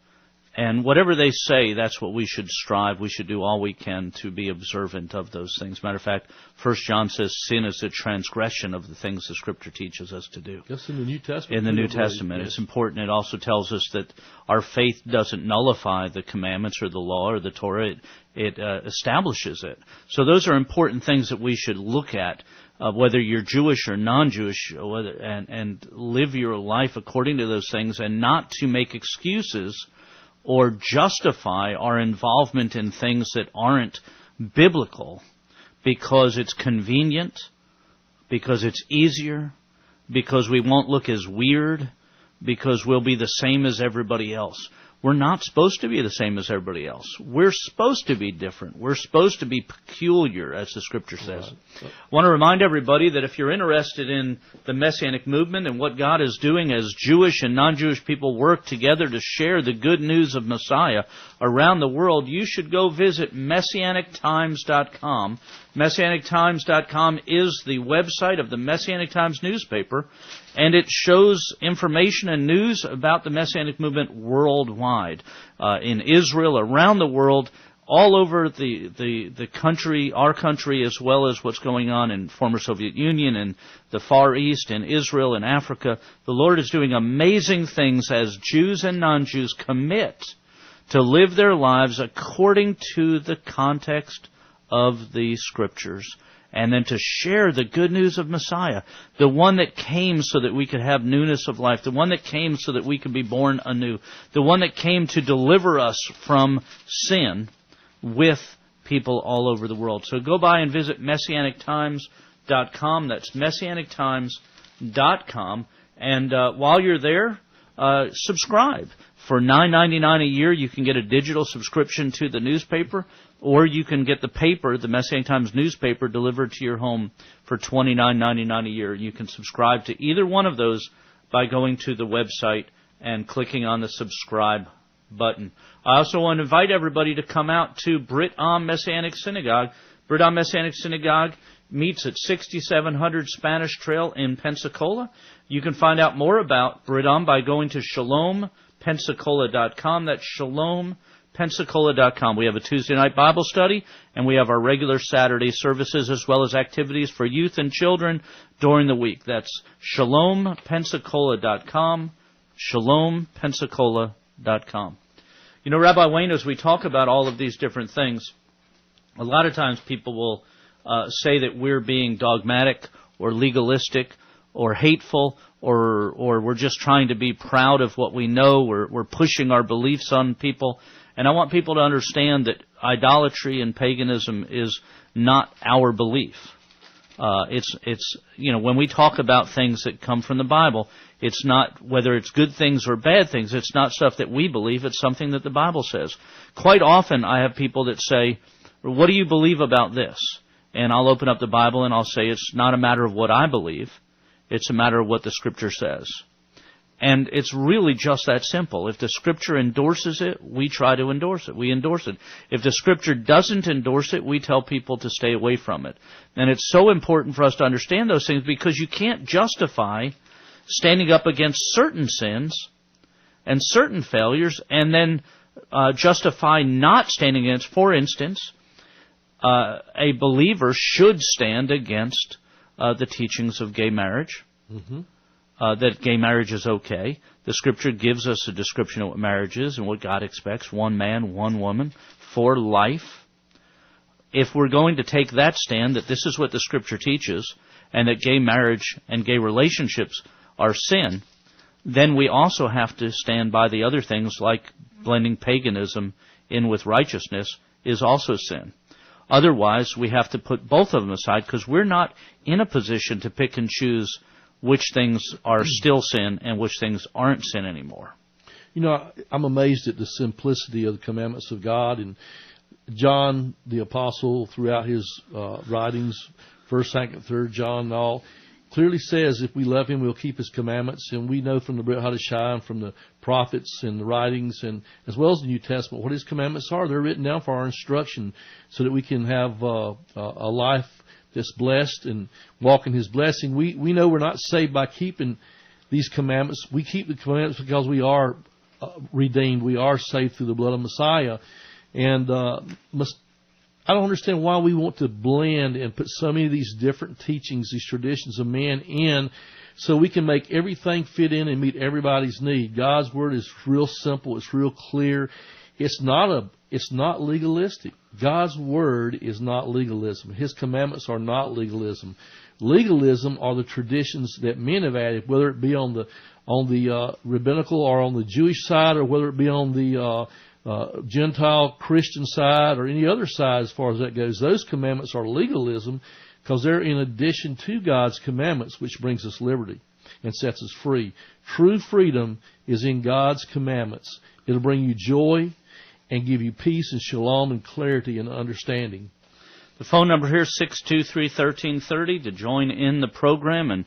And whatever they say, that's what we should strive. We should do all we can to be observant of those things. Matter of fact, 1 John says sin is a transgression of the things the Scripture teaches us to do. That's in the New Testament. In the New Testament. Yes. It's important. It also tells us that our faith doesn't nullify the commandments or the law or the Torah. It establishes it. So those are important things that we should look at, whether you're Jewish or non-Jewish, and live your life according to those things, and not to make excuses or justify our involvement in things that aren't biblical because it's convenient, because it's easier, because we won't look as weird, because we'll be the same as everybody else. We're not supposed to be the same as everybody else. We're supposed to be different. We're supposed to be peculiar, as the Scripture says. I want to remind everybody that if you're interested in the Messianic movement and what God is doing as Jewish and non-Jewish people work together to share the good news of Messiah around the world, you should go visit MessianicTimes.com. MessianicTimes.com is the website of the Messianic Times newspaper, and it shows information and news about the Messianic movement worldwide, in Israel, around the world, all over the country, our country, as well as what's going on in former Soviet Union and the Far East, in Israel and Africa. The Lord is doing amazing things as Jews and non-Jews commit to live their lives according to the context of the Scriptures, and then to share the good news of Messiah, the one that came so that we could have newness of life, the one that came so that we could be born anew, the one that came to deliver us from sin, with people all over the world. So go by and visit MessianicTimes.com. That's MessianicTimes.com. And while you're there, subscribe. For $9.99 a year, you can get a digital subscription to the newspaper, or you can get the paper, the Messianic Times newspaper, delivered to your home for $29.99 a year. You can subscribe to either one of those by going to the website and clicking on the subscribe button. I also want to invite everybody to come out to Brit Am Messianic Synagogue. Brit Am Messianic Synagogue meets at 6700 Spanish Trail in Pensacola. You can find out more about Brit Am by going to ShalomPensacola.com. That's ShalomPensacola.com. We have a Tuesday night Bible study, and we have our regular Saturday services, as well as activities for youth and children during the week. That's ShalomPensacola.com, ShalomPensacola.com. You know, Rabbi Wayne, as we talk about all of these different things, a lot of times people will say that we're being dogmatic or legalistic or hateful, or we're just trying to be proud of what we know. We're pushing our beliefs on people. And I want people to understand that idolatry and paganism is not our belief. It's you know, when we talk about things that come from the Bible, it's not whether it's good things or bad things. It's not stuff that we believe. It's something that the Bible says. Quite often I have people that say, "What do you believe about this?" And I'll open up the Bible and I'll say, it's not a matter of what I believe. It's a matter of what the Scripture says. And it's really just that simple. If the Scripture endorses it, we try to endorse it. We endorse it. If the Scripture doesn't endorse it, we tell people to stay away from it. And it's so important for us to understand those things, because you can't justify standing up against certain sins and certain failures and then justify not standing against. For instance, a believer should stand against the teachings of gay marriage, that gay marriage is okay. The Scripture gives us a description of what marriage is and what God expects: one man, one woman, for life. If we're going to take that stand, that this is what the Scripture teaches, and that gay marriage and gay relationships are sin, then we also have to stand by the other things, like blending paganism in with righteousness is also sin. Otherwise, we have to put both of them aside, because we're not in a position to pick and choose which things are still sin and which things aren't sin anymore. You know, I'm amazed at the simplicity of the commandments of God. And John, the apostle, throughout his writings, 1st, 2nd, 3rd John and all, clearly says if we love Him, we'll keep His commandments. And we know from the Brit Hadashah and from the prophets and the writings, and as well as the New Testament, what His commandments are. They're written down for our instruction so that we can have a life that's blessed and walk in His blessing. We know we're not saved by keeping these commandments. We keep the commandments because we are redeemed. We are saved through the blood of Messiah. And I don't understand why we want to blend and put so many of these different teachings, these traditions of man in, so we can make everything fit in and meet everybody's need. God's Word is real simple. It's real clear. It's not legalistic. God's Word is not legalism. His commandments are not legalism. Legalism are the traditions that men have added, whether it be on the rabbinical or on the Jewish side, or whether it be on the Gentile Christian side or any other side as far as that goes. Those commandments are legalism because they're in addition to God's commandments, which brings us liberty and sets us free. True freedom is in God's commandments. It'll bring you joy and give you peace and shalom and clarity and understanding. The phone number here is 623-1330 to join in the program and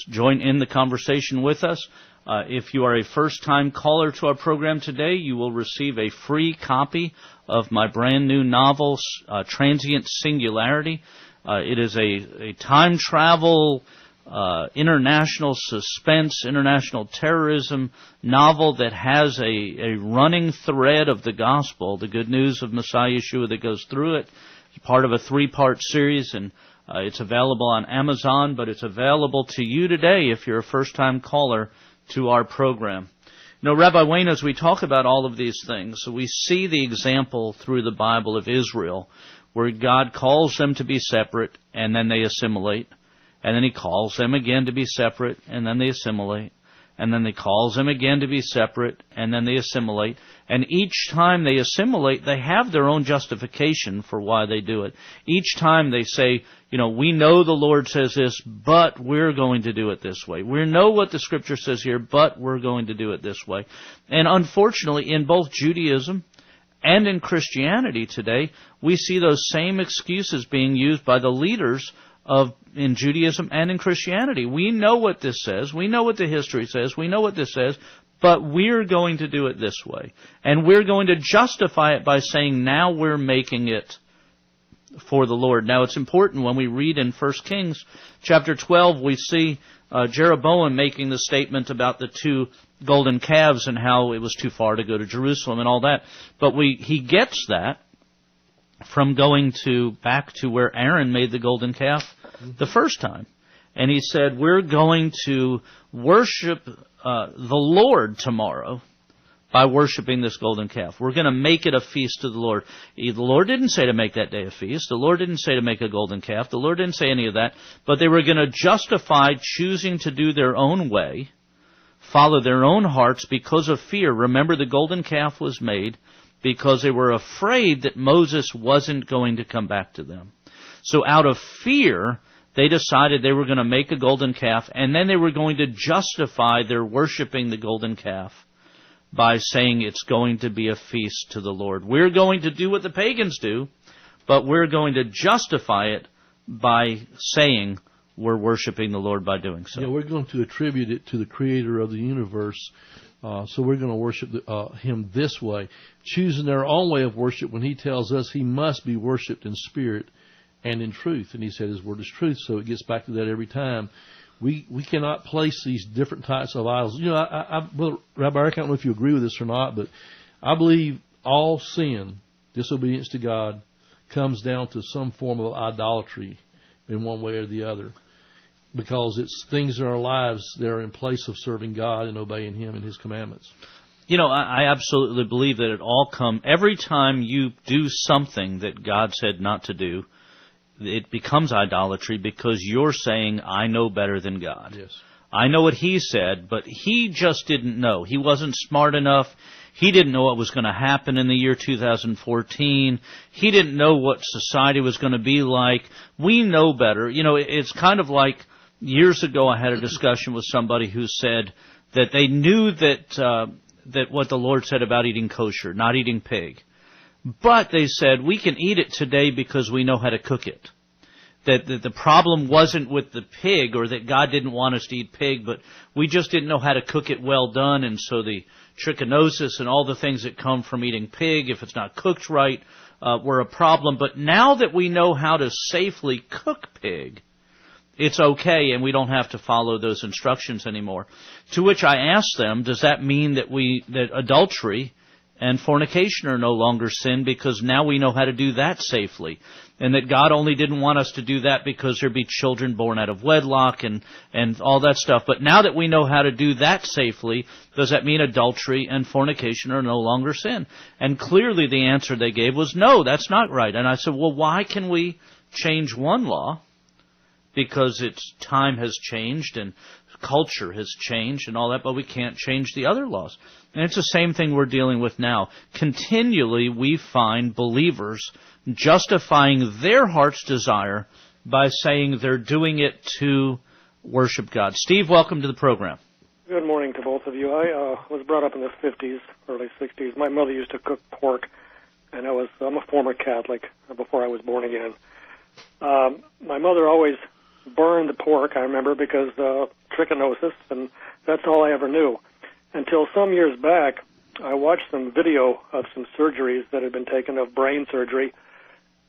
join in the conversation with us. If you are a first-time caller to our program today, you will receive a free copy of my brand new novel, Transient Singularity. It is a time travel, international suspense, international terrorism novel that has a running thread of the gospel, the good news of Messiah Yeshua that goes through it. It's part of a 3-part series, and it's available on Amazon, but it's available to you today if you're a first-time caller to our program. You know, Rabbi Wayne, as we talk about all of these things, we see the example through the Bible of Israel, where God calls them to be separate, and then they assimilate. And then He calls them again to be separate, and then they assimilate. And then He calls them again to be separate, and then they assimilate. And each time they assimilate, they have their own justification for why they do it. Each time they say, you know, we know the Lord says this, but we're going to do it this way. We know what the Scripture says here, but we're going to do it this way. And unfortunately, in both Judaism and in Christianity today, we see those same excuses being used by the leaders in Judaism and in Christianity. We know what this says. We know what the history says. We know what this says. But we're going to do it this way. And we're going to justify it by saying, now we're making it for the Lord. Now, it's important when we read in 1 Kings chapter 12, we see Jeroboam making the statement about the 2 golden calves and how it was too far to go to Jerusalem and all that. But he gets that from going back to where Aaron made the golden calf the first time. And he said, we're going to worship the Lord tomorrow by worshiping this golden calf. We're going to make it a feast to the Lord. The Lord didn't say to make that day a feast. The Lord didn't say to make a golden calf. The Lord didn't say any of that. But they were going to justify choosing to do their own way, follow their own hearts because of fear. Remember, the golden calf was made because they were afraid that Moses wasn't going to come back to them. So out of fear, they decided they were going to make a golden calf, and then they were going to justify their worshiping the golden calf by saying it's going to be a feast to the Lord. We're going to do what the pagans do, but we're going to justify it by saying we're worshiping the Lord by doing so. Yeah, we're going to attribute it to the Creator of the universe. So we're going to worship Him this way, choosing their own way of worship when He tells us He must be worshipped in spirit and in truth. And He said His Word is truth, so it gets back to that every time. We cannot place these different types of idols. You know, well, Rabbi Eric, I don't know if you agree with this or not, but I believe all sin, disobedience to God, comes down to some form of idolatry in one way or the other. Because it's things in our lives that are in place of serving God and obeying Him and His commandments. You know, I absolutely believe that it all every time you do something that God said not to do, it becomes idolatry because you're saying, I know better than God. Yes. I know what He said, but He just didn't know. He wasn't smart enough. He didn't know what was going to happen in the year 2014. He didn't know what society was going to be like. We know better. You know, it's kind of like years ago I had a discussion with somebody who said that they knew that what the Lord said about eating kosher, not eating pig. But they said, we can eat it today because we know how to cook it. that the problem wasn't with the pig, or that God didn't want us to eat pig, but we just didn't know how to cook it well done, and so the trichinosis and all the things that come from eating pig, if it's not cooked right, were a problem. But now that we know how to safely cook pig, it's okay, and we don't have to follow those instructions anymore. To which I asked them, does that mean that adultery and fornication are no longer sin, because now we know how to do that safely? And that God only didn't want us to do that because there'd be children born out of wedlock and all that stuff. But now that we know how to do that safely, does that mean adultery and fornication are no longer sin? And clearly the answer they gave was, no, that's not right. And I said, well, why can we change one law? Because time has changed and culture has changed and all that, but we can't change the other laws. And it's the same thing we're dealing with now. Continually we find believers justifying their heart's desire by saying they're doing it to worship God. Steve, welcome to the program. Good morning to both of you. I was brought up in the 50s, early 60s. My mother used to cook pork, and I'm a former Catholic before I was born again. My mother always burned the pork, I remember, because trichinosis, and that's all I ever knew. Until some years back, I watched some video of some surgeries that had been taken, of brain surgery,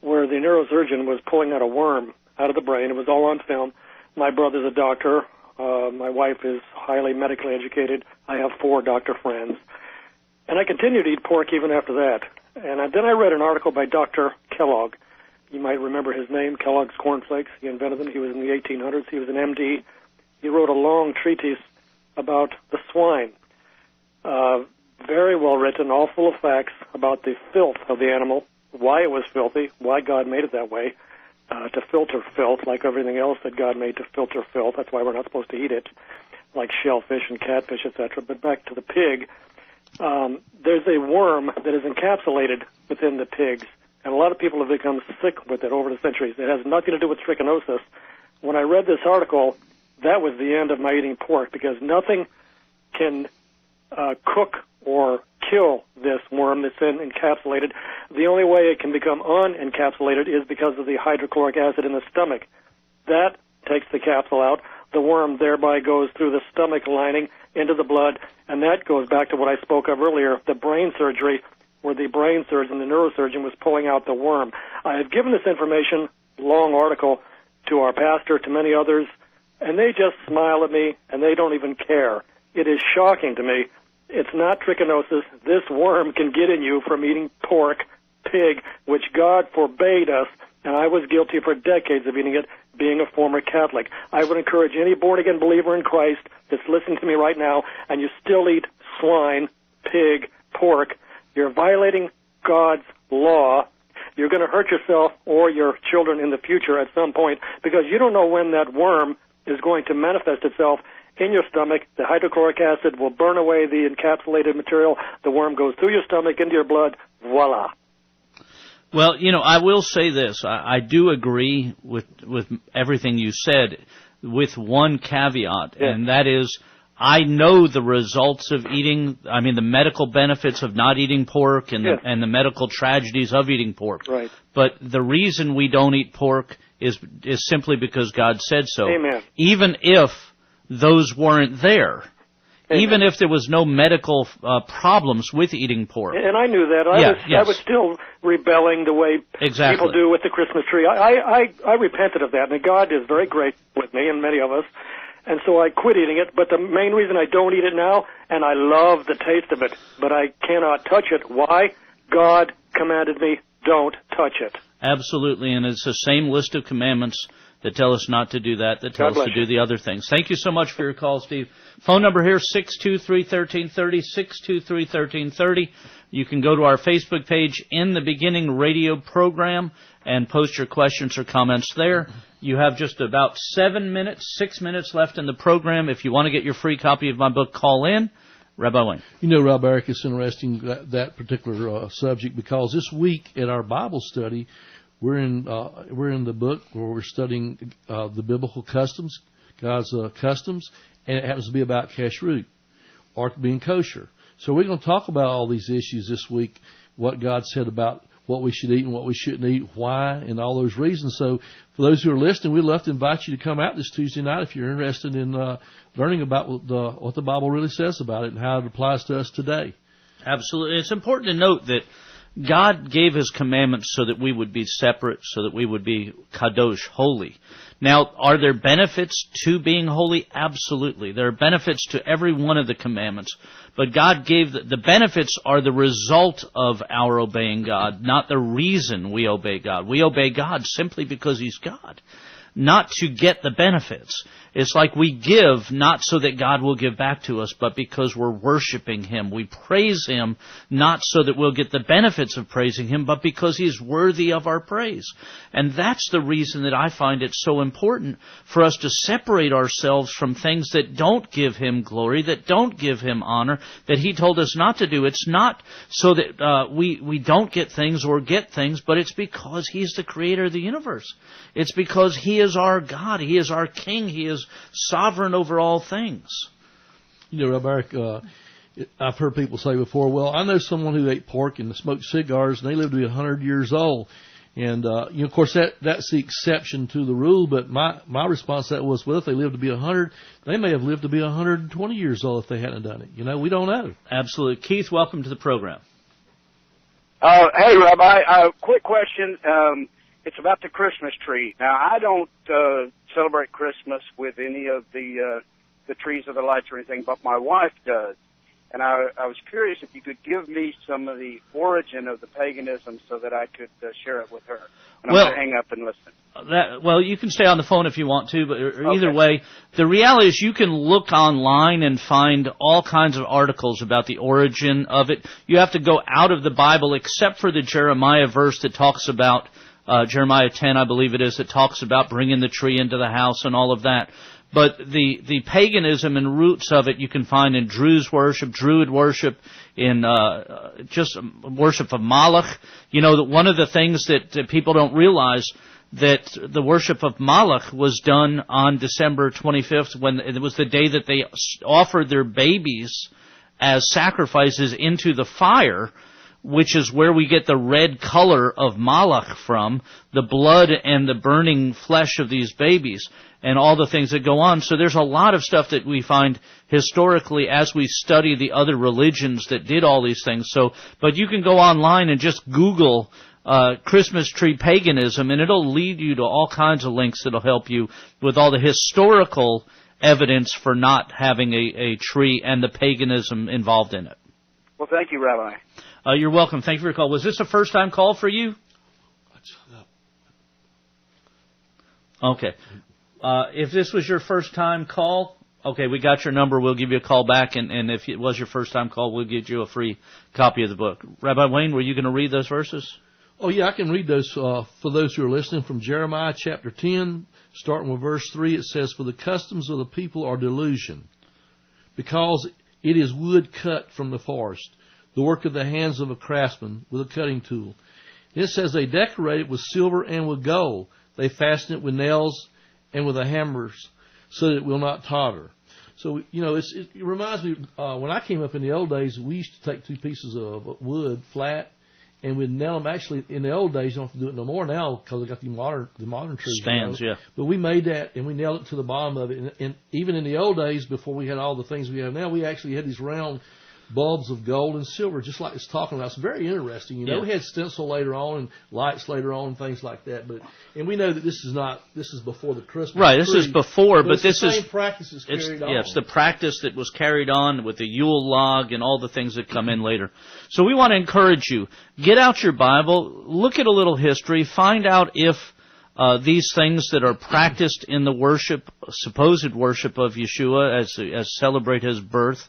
where the neurosurgeon was pulling out a worm out of the brain. It was all on film. My brother's a doctor. My wife is highly medically educated. I have 4 doctor friends. And I continued to eat pork even after that. And then I read an article by Dr. Kellogg. You might remember his name, Kellogg's Cornflakes. He invented them. He was in the 1800s. He was an MD. He wrote a long treatise about the swine. Very well written, all full of facts about the filth of the animal, why it was filthy, why God made it that way, to filter filth, like everything else that God made to filter filth. That's why we're not supposed to eat it, like shellfish and catfish, etc. But back to the pig, there's a worm that is encapsulated within the pigs, and a lot of people have become sick with it over the centuries. It has nothing to do with trichinosis. When I read this article, that was the end of my eating pork, because nothing can cook or kill this worm that's encapsulated. The only way it can become unencapsulated is because of the hydrochloric acid in the stomach. That takes the capsule out. The worm thereby goes through the stomach lining into the blood, and that goes back to what I spoke of earlier, the brain surgery, where the brain surgeon, the neurosurgeon, was pulling out the worm. I have given this information, long article, to our pastor, to many others, and they just smile at me, and they don't even care. It is shocking to me. It's not trichinosis. This worm can get in you from eating pork, pig, which God forbade us, and I was guilty for decades of eating it, being a former Catholic. I would encourage any born-again believer in Christ that's listening to me right now, and you still eat swine, pig, pork, you're violating God's law. You're going to hurt yourself or your children in the future at some point, because you don't know when that worm is going to manifest itself in your stomach. The hydrochloric acid will burn away the encapsulated material. The worm goes through your stomach into your blood. Voila. Well, I will say this. I do agree with everything you said, with one caveat, Yeah. and that is, I know the results of the medical benefits of not eating pork and the medical tragedies of eating pork. Right. But the reason we don't eat pork is simply because God said so. Amen. Even if those weren't there. Amen. Even if there was no medical problems with eating pork. And I knew that. I was still rebelling the way people do with the Christmas tree. I repented of that, and God is very gracious with me and many of us. And so I quit eating it, but the main reason I don't eat it now, and I love the taste of it, but I cannot touch it. Why? God commanded me, don't touch it. Absolutely, and it's the same list of commandments that tell us not to do that, that tell us to do the other things. Thank you so much for your call, Steve. Phone number here, 623-1330, 623-1330. You can go to our Facebook page, In the Beginning Radio Program, and post your questions or comments there. You have just about 6 minutes left in the program. If you want to get your free copy of my book, call in. Rabbi Wayne. Rob Eric, it's interesting that particular subject, because this week at our Bible study, we're in the book where we're studying the biblical customs, God's customs, and it happens to be about kashrut, or being kosher. So we're going to talk about all these issues this week, what God said about what we should eat and what we shouldn't eat, why, and all those reasons. So for those who are listening, we'd love to invite you to come out this Tuesday night if you're interested in learning about what the Bible really says about it and how it applies to us today. Absolutely. It's important to note that God gave His commandments so that we would be separate, so that we would be kadosh, holy. Now, are there benefits to being holy? Absolutely. There are benefits to every one of the commandments. But God gave the benefits are the result of our obeying God, not the reason we obey God. We obey God simply because He's God, not to get the benefits. It's like we give not so that God will give back to us, but because we're worshiping Him. We praise Him not so that we'll get the benefits of praising Him, but because He's worthy of our praise. And that's the reason that I find it so important for us to separate ourselves from things that don't give Him glory, that don't give Him honor, that He told us not to do. It's not so that we don't get things or get things, but it's because He's the creator of the universe. It's because He is our God. He is our King. He is sovereign over all things. You know, Rabbi Eric, I've heard people say before, well, I know someone who ate pork and smoked cigars, and they lived to be 100 years old. And, of course, that's the exception to the rule, but my response to that was, well, if they lived to be 100, they may have lived to be 120 years old if they hadn't done it. You know, we don't know. Absolutely. Keith, welcome to the program. Hey, Rabbi, quick question. It's about the Christmas tree. Now, I don't celebrate Christmas with any of the trees or the lights or anything, but my wife does. And I was curious if you could give me some of the origin of the paganism so that I could share it with her. And I'm going to hang up and listen. Well, you can stay on the phone if you want to, but either way, the reality is you can look online and find all kinds of articles about the origin of it. You have to go out of the Bible, except for the Jeremiah verse that talks about Jeremiah 10, I believe it is, that talks about bringing the tree into the house and all of that. But the paganism and roots of it you can find in Druid worship, in just worship of Moloch. You know, that one of the things that people don't realize, that the worship of Moloch was done on December 25th, when it was the day that they offered their babies as sacrifices into the fire, which is where we get the red color of Moloch from, the blood and the burning flesh of these babies, and all the things that go on. So there's a lot of stuff that we find historically as we study the other religions that did all these things. So, but you can go online and just Google Christmas tree paganism, and it'll lead you to all kinds of links that'll help you with all the historical evidence for not having a tree and the paganism involved in it. Well, thank you, Rabbi. You're welcome. Thank you for your call. Was this a first-time call for you? Okay. If this was your first-time call, okay, we got your number. We'll give you a call back, and if it was your first-time call, we'll get you a free copy of the book. Rabbi Wayne, were you going to read those verses? Oh, yeah, I can read those for those who are listening from Jeremiah chapter 10, starting with verse 3. It says, "For the customs of the people are delusion, because it is wood cut from the forest, the work of the hands of a craftsman with a cutting tool." It says they decorate it with silver and with gold. They fasten it with nails and with the hammers so that it will not totter. So, you know, it reminds me, when I came up in the old days, we used to take two pieces of wood, flat, and we'd nail them. Actually, in the old days, you don't have to do it no more now because they got the modern trees. Stands, yeah. But we made that, and we nailed it to the bottom of it. And even in the old days, before we had all the things we have now, we actually had these round bulbs of gold and silver, just like it's talking about. It's very interesting. You know, yeah. We had stencil later on and lights later on and things like that. And we know that this is before the Christmas right. tree. This is before, but this the is same practices carried on. Yeah, it's the practice that was carried on with the Yule log and all the things that come in later. So we want to encourage you, get out your Bible, look at a little history, find out if these things that are practiced in the supposed worship of Yeshua as celebrate his birth,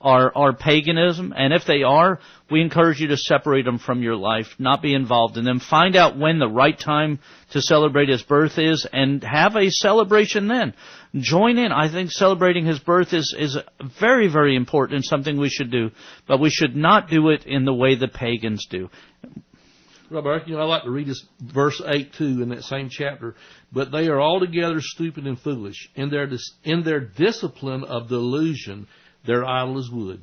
are paganism, and if they are, we encourage you to separate them from your life, not be involved in them. Find out when the right time to celebrate his birth is, and have a celebration then. Join in. I think celebrating his birth is very, very important and something we should do, but we should not do it in the way the pagans do. Robert, I like to read this verse 8 too in that same chapter. But they are altogether stupid and foolish. In their discipline of delusion, their idol is wood.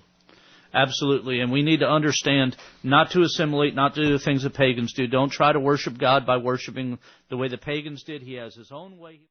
Absolutely. And we need to understand not to assimilate, not to do the things the pagans do. Don't try to worship God by worshiping the way the pagans did. He has his own way.